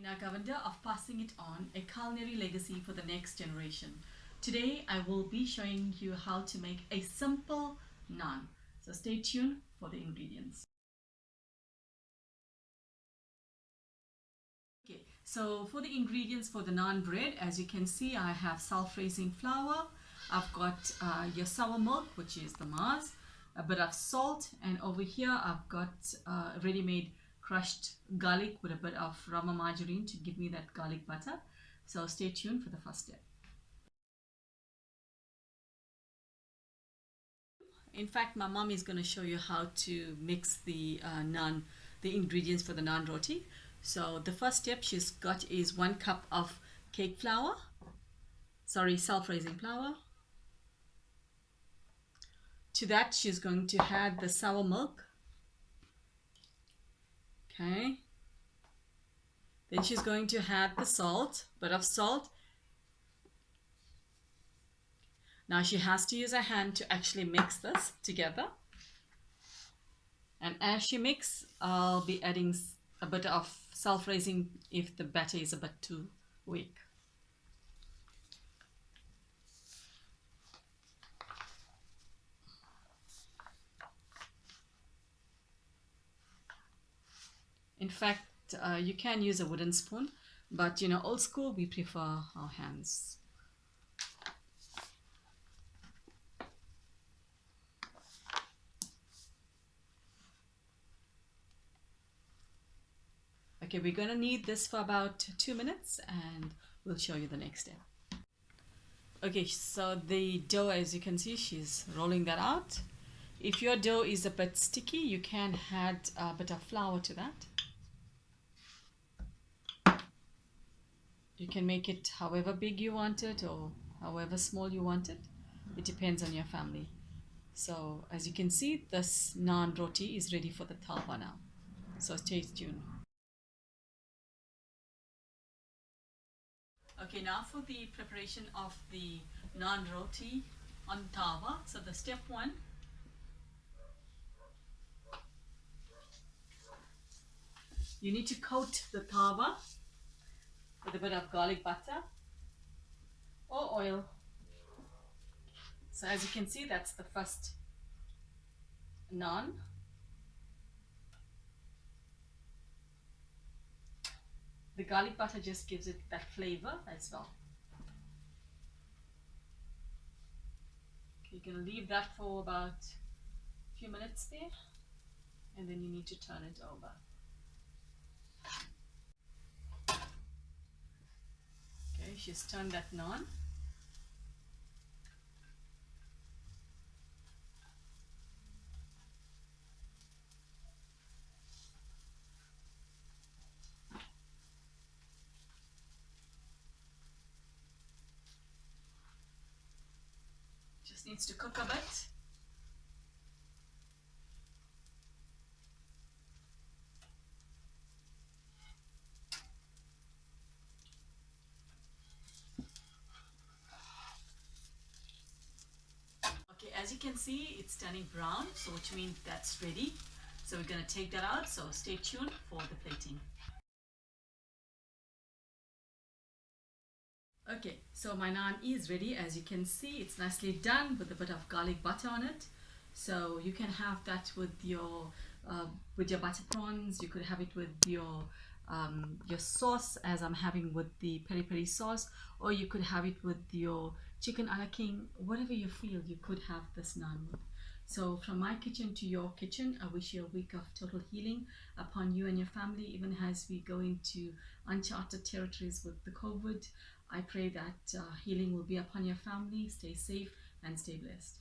In our calendar of passing it on, a culinary legacy for the next generation. Today I will be showing you how to make a simple naan. So stay tuned for the ingredients. Okay, so for the ingredients for the naan bread, as you can see, I have self-raising flour. I've got your sour milk, which is the Maas, a bit of salt, and over here I've got ready-made crushed garlic with a bit of Rama margarine to give me that garlic butter. So stay tuned for the first step. In fact, my mom is going to show you how to mix the naan, the ingredients for the naan roti. So the first step she's got is 1 cup of cake flour, self-raising flour. To that she's going to add the sour milk. Okay. Then she's going to add the salt, bit of salt. Now she has to use her hand to actually mix this together. And as she mixes, I'll be adding a bit of self-raising if the batter is a bit too weak. In fact, you can use a wooden spoon, but old school, we prefer our hands. Okay, we're going to knead this for about 2 minutes and we'll show you the next step. Okay, so the dough, as you can see, she's rolling that out. If your dough is a bit sticky, you can add a bit of flour to that. You can make it however big you want it or however small you want it. It depends on your family. So as you can see, this naan roti is ready for the tawa now. So stay tuned. Okay, now for the preparation of the naan roti on tawa. So the step 1, you need to coat the tawa with a bit of garlic butter or oil. So as you can see, that's the first naan. The garlic butter just gives it that flavor as well. Okay, you're going to leave that for about a few minutes there, and then you need to turn it over. Okay, she's turned that naan. Just needs to cook a bit. Okay, as you can see, it's turning brown, so which means that's ready. So we're going to take that out, so stay tuned for the plating. Okay, so my naan is ready. As you can see, it's nicely done with a bit of garlic butter on it. So you can have that with your butter prawns. You could have it with your sauce, as I'm having with the peri peri sauce, or you could have it with your chicken a la king. Whatever you feel, you could have this naan with. So from my kitchen to your kitchen, I wish you a week of total healing upon you and your family, even as we go into uncharted territories with the COVID. I pray that healing will be upon your family. Stay safe and stay blessed.